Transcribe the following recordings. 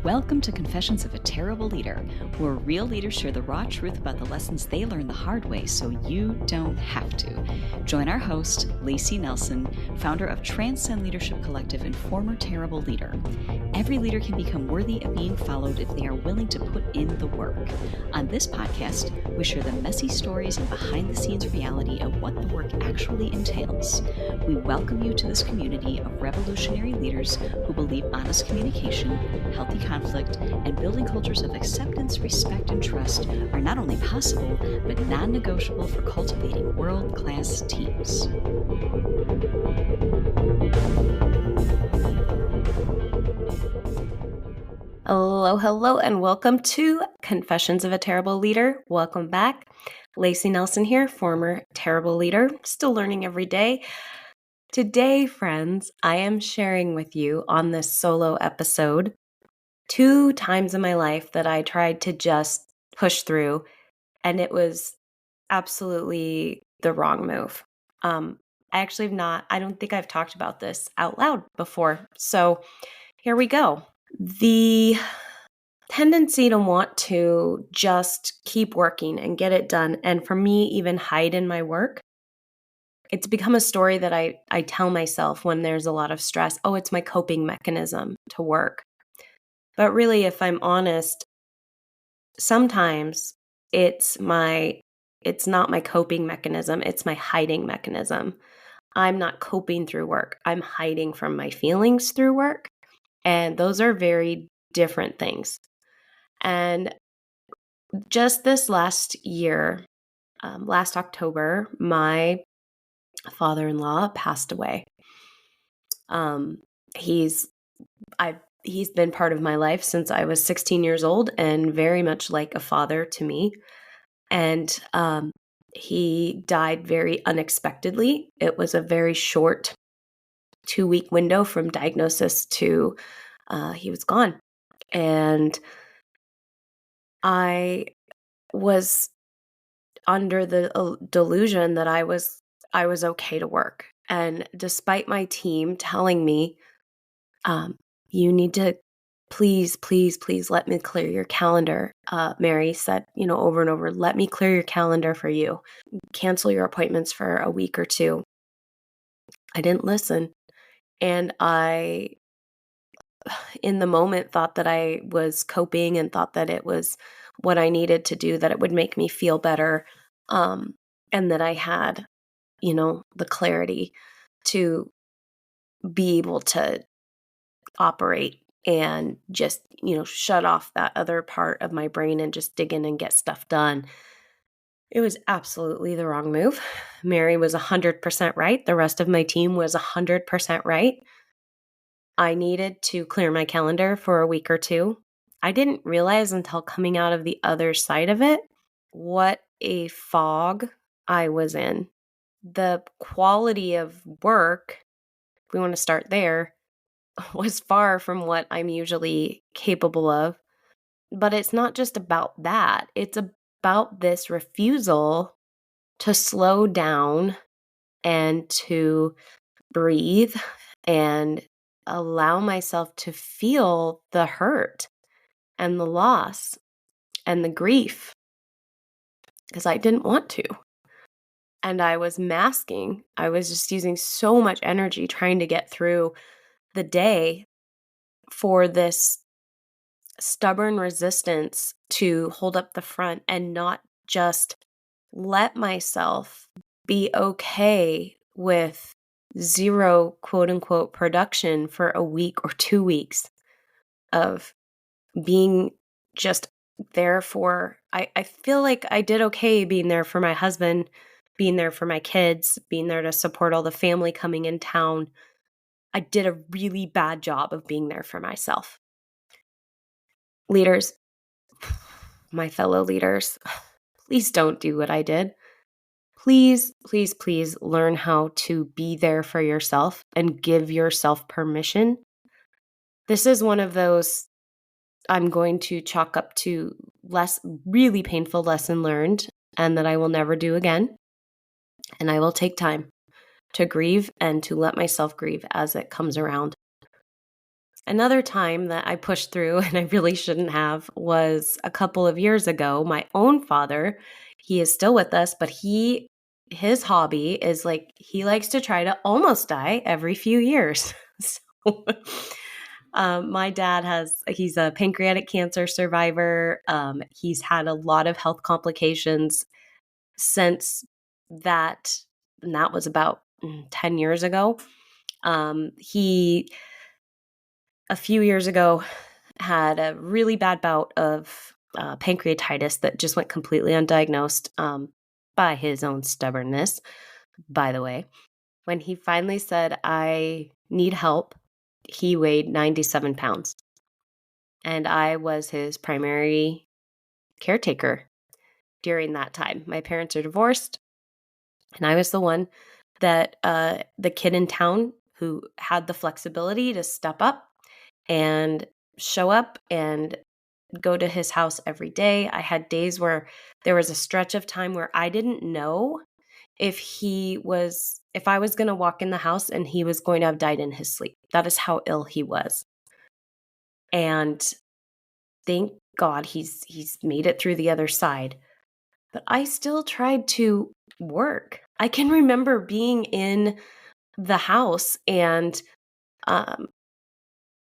Welcome to Confessions of a Terrible Leader, where real leaders share the raw truth about the lessons they learned the hard way so you don't have to. Join our host, Layci Nelson, founder of Transcend Leadership Collective and former terrible leader. Every leader can become worthy of being followed if they are willing to put in the work. On this podcast, we share the messy stories and behind-the-scenes reality of what the work actually entails. We welcome you to this community of revolutionary leaders who believe honest communication, healthy conflict, and building cultures of acceptance, respect, and trust are not only possible, but non-negotiable for cultivating world-class teams. Hello, and welcome to Confessions of a Terrible Leader. Welcome back. Layci Nelson here, former terrible leader, still learning every day. Today, friends, I am sharing with you on this solo episode 2 times in my life that I tried to just push through, and it was absolutely the wrong move. I don't think I've talked about this out loud before, so here we go. The tendency to want to just keep working and get it done, and for me, even hide in my work. It's become a story that I tell myself when there's a lot of stress. Oh, it's my coping mechanism to work. But really, if I'm honest, sometimes it's not my coping mechanism, it's my hiding mechanism. I'm not coping through work. I'm hiding from my feelings through work. And those are very different things. And just this last year, last October, my father-in-law passed away. He's been part of my life since I was 16 years old and very much like a father to me. And he died very unexpectedly. It was a very short 2-week window from diagnosis to he was gone. And I was under the delusion that I was okay to work. And despite my team telling me, you need to please let me clear your calendar. Mary said, over and over, let me clear your calendar for you. Cancel your appointments for a week or two. I didn't listen. And I, in the moment, thought that I was coping and thought that it was what I needed to do, that it would make me feel better. And that I had, the clarity to be able to operate and just, shut off that other part of my brain and just dig in and get stuff done. It was absolutely the wrong move. Mary was 100% right. The rest of my team was 100% right. I needed to clear my calendar for a week or two. I didn't realize until coming out of the other side of it what a fog I was in. The quality of work, if we want to start there, was far from what I'm usually capable of. But it's not just about that. It's about this refusal to slow down and to breathe and allow myself to feel the hurt and the loss and the grief, because I didn't want to. And I was masking. I was just using so much energy trying to get through the day for this stubborn resistance to hold up the front and not just let myself be okay with zero quote unquote production for a week or 2 weeks of being just there for, I feel like I did okay being there for my husband, being there for my kids, being there to support all the family coming in town. I did a really bad job of being there for myself. Leaders, my fellow leaders, please don't do what I did. Please learn how to be there for yourself and give yourself permission. This is one of those I'm going to chalk up to really painful lesson learned and that I will never do again. And I will take time to grieve and to let myself grieve as it comes around. Another time that I pushed through and I really shouldn't have was a couple of years ago. My own father, he is still with us, but his hobby is like he likes to try to almost die every few years. So my dad he's a pancreatic cancer survivor. He's had a lot of health complications since that, and that was about 10 years ago. He a few years ago had a really bad bout of pancreatitis that just went completely undiagnosed by his own stubbornness, by the way. When he finally said, I need help, he weighed 97 pounds. And I was his primary caretaker during that time. My parents are divorced, and I was the one that the kid in town who had the flexibility to step up and show up and go to his house every day. I had days where there was a stretch of time where I didn't know if I was going to walk in the house and he was going to have died in his sleep. That is how ill he was. And thank God he's made it through the other side. But I still tried to work. I can remember being in the house and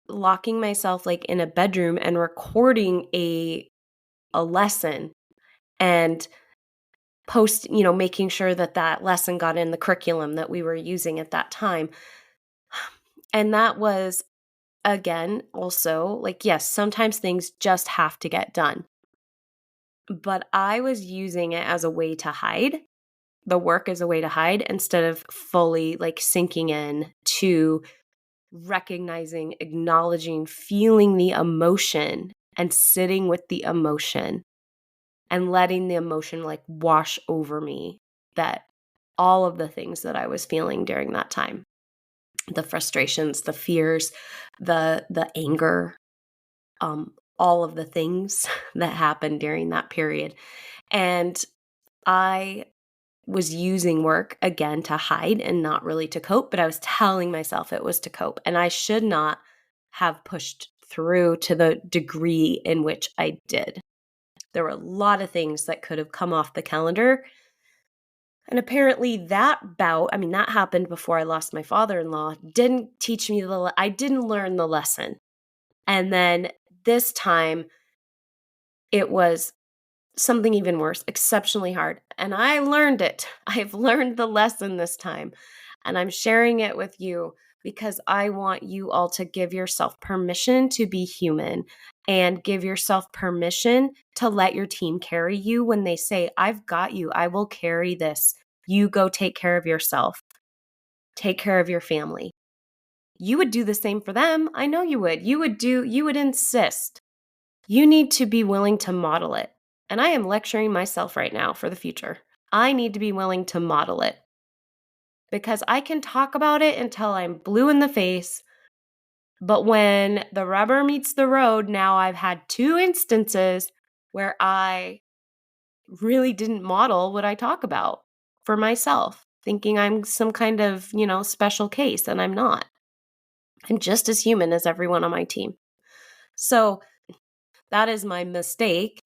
locking myself like in a bedroom and recording a lesson and making sure that lesson got in the curriculum that we were using at that time. And that was, again, also like, yes, sometimes things just have to get done. But I was using it as a way to hide, the work as a way to hide, instead of fully like sinking in to recognizing, acknowledging, feeling the emotion and sitting with the emotion and letting the emotion like wash over me, that all of the things that I was feeling during that time, the frustrations, the fears, the anger, all of the things that happened during that period. And I was using work again to hide and not really to cope, but I was telling myself it was to cope. And I should not have pushed through to the degree in which I did. There were a lot of things that could have come off the calendar. And apparently that bout, that happened before I lost my father-in-law, didn't teach me I didn't learn the lesson. And then this time it was something even worse, exceptionally hard. And I learned it. I've learned the lesson this time. And I'm sharing it with you because I want you all to give yourself permission to be human and give yourself permission to let your team carry you when they say, I've got you. I will carry this. You go take care of yourself. Take care of your family. You would do the same for them. I know you would. You would insist. You need to be willing to model it. And I am lecturing myself right now for the future. I need to be willing to model it because I can talk about it until I'm blue in the face. But when the rubber meets the road, now I've had 2 instances where I really didn't model what I talk about for myself, thinking I'm some kind of, special case, and I'm not. I'm just as human as everyone on my team. So that is my mistake.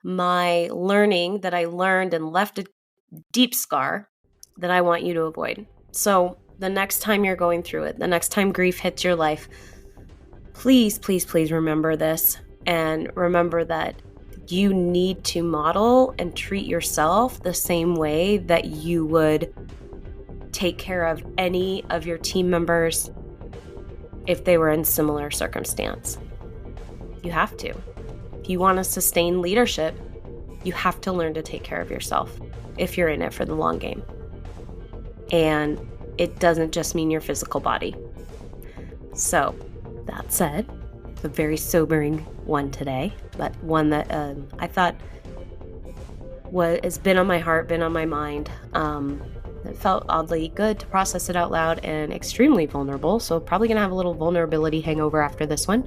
My learning that I learned and left a deep scar that I want you to avoid. So the next time you're going through it, the next time grief hits your life, please, please, please remember this and remember that you need to model and treat yourself the same way that you would take care of any of your team members if they were in similar circumstance. You have to. If you want to sustain leadership, you have to learn to take care of yourself if you're in it for the long game. And it doesn't just mean your physical body. So, that said, a very sobering one today, but one that I thought has been on my heart, been on my mind. It felt oddly good to process it out loud and extremely vulnerable, so probably going to have a little vulnerability hangover after this one.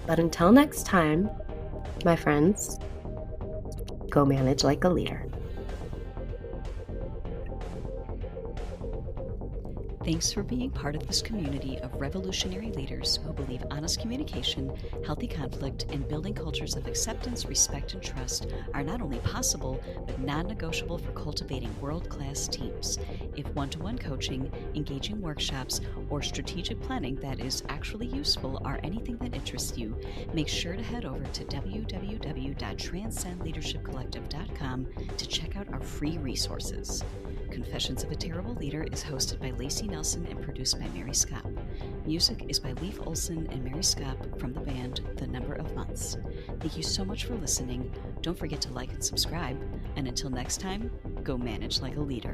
But until next time, my friends, go manage like a leader. Thanks for being part of this community of revolutionary leaders who believe honest communication, healthy conflict, and building cultures of acceptance, respect, and trust are not only possible, but non-negotiable for cultivating world-class teams. If one-to-one coaching, engaging workshops, or strategic planning that is actually useful are anything that interests you, make sure to head over to www.transcendleadershipcollective.com to check out our free resources. Confessions of a Terrible Leader is hosted by Layci Nelson and produced by Mary Scott. Music is by Leif Olson and Mary Scott from the band The Number of Months. Thank you so much for listening. Don't forget to like and subscribe. And until next time, go manage like a leader.